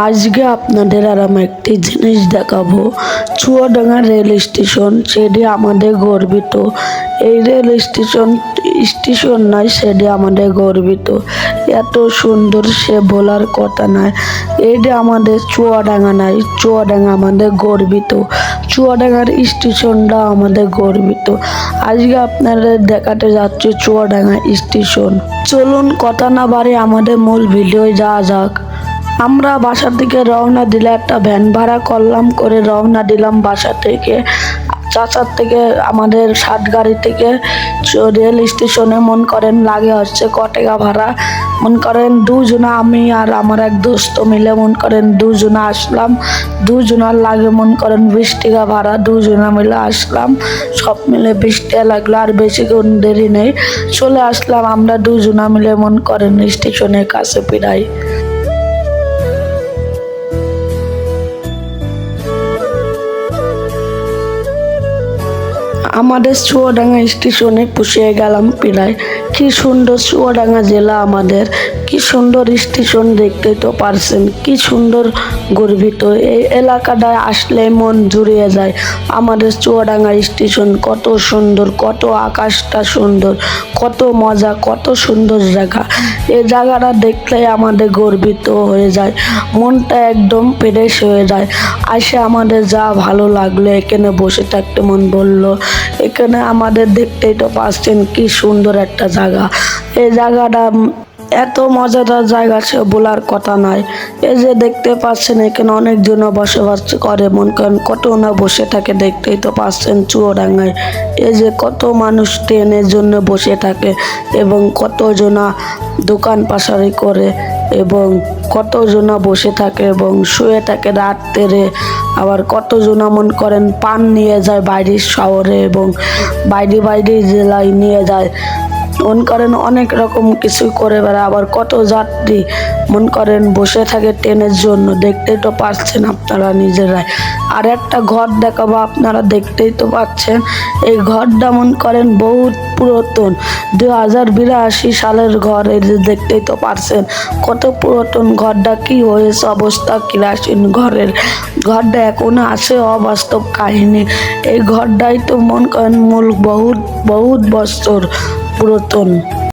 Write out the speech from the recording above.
আজকে আপনাদের আর আমি একটি জিনিস দেখাবো। চুয়াডাঙ্গা রেল স্টেশন, সেটি আমাদের গর্বিত। এই রেল স্টেশন নয়, সেটি আমাদের গর্বিত। এত সুন্দর সে বলার কথা নয়। এইটা আমাদের চুয়াডাঙ্গা নয়, চুয়াডাঙ্গা আমাদের গর্বিত। চুয়াডাঙ্গার স্টেশনটা আমাদের গর্বিত। আজকে আপনাদের দেখাতে যাচ্ছে চুয়াডাঙ্গা স্টেশন। চলুন কথা না বাড়িয়ে আমাদের মূল ভিডিও যাওয়া যাক। আমরা বাসা থেকে রওনা দিলে একটা ভ্যান ভাড়া করলাম, করে রওনা দিলাম বাসা থেকে। চাচার থেকে আমাদের সাতগাড়ি থেকে রেল স্টেশনে মন করেন লাগে হচ্ছে ক টাকা ভাড়া। মন করেন দুজনা, আমি আর আমার এক দোস্ত মিলে মন করেন দুজনা আসলাম। দুজনার লাগে মন করেন 20 টাকা ভাড়া, দুজনা মিলে আসলাম। সব মিলে 20 টাকা লাগলো, আর বেশিক্ষণ দেরি নেই, চলে আসলাম আমরা দুজনা মিলে মন করেন স্টেশনের কাছে প্রায়। আমাদের চুয়াডাঙ্গা স্টেশনে পৌঁছে গেলাম প্রায়। কি সুন্দর চুয়াডাঙ্গা জেলা আমাদের, কি সুন্দর স্টেশন, দেখতেই তো পারছেন কি সুন্দর গর্বিত। এই এলাকাটায় আসলে মন জুড়িয়ে যায়। আমাদের চুয়াডাঙ্গা স্টেশন কত সুন্দর, কত আকাশটা সুন্দর, কত মজা, কত সুন্দর জায়গা। এই জায়গাটা দেখলে আমাদের গর্বিত হয়ে যায়, মনটা একদম ফ্রেশ হয়ে যায়। আসে আমাদের যা ভালো লাগলো, এখানে বসে থাকতে মন বললো। এখানে আমাদের দেখতেই তো পাচ্ছেন কি সুন্দর একটা জায়গা। এই জায়গাটা এত মজাদার জায়গা সে বলার কথা নয়। এই যে দেখতে পাচ্ছেন এখানে অনেকজন বসবাস করে, মন করেন কত না বসে থাকে, দেখতেই তো পাচ্ছেন চুয়াডাঙ্গায়। এই যে কত মানুষ ট্রেনের জন্য বসে থাকে, এবং কতজনা দোকান পাশারি করে, এবং কতজনা বসে থাকে এবং শুয়ে থাকে রাত্রে। আবার কতজনা মন করেন পান নিয়ে যায় বাইরের শহরে এবং বাইরে জেলায় নিয়ে যায়। মন করেন অনেক রকম কিছু করে বেড়ায়। আবার কত যাত্রী মন করেন বসে থাকে ট্রেনের জন্য, দেখতেই তো পাচ্ছেন আপনারা নিজেরাই। আর একটা ঘর দেখাবো, আপনারা দেখতেই তো পাচ্ছেন। এই ঘরটা মন করেন বহুত পুরাতন, 2082 সালের ঘর। এই যে দেখতেই তো পারছেন কত পুরাতন ঘরটা, কি হয়েছে অবস্থা কিরাসিন ঘরের। ঘরটা এখনো আছে, অবাস্তব কাহিনী। এই ঘরটাই তো মন করেন মূল বহুত বছর পুরাতন।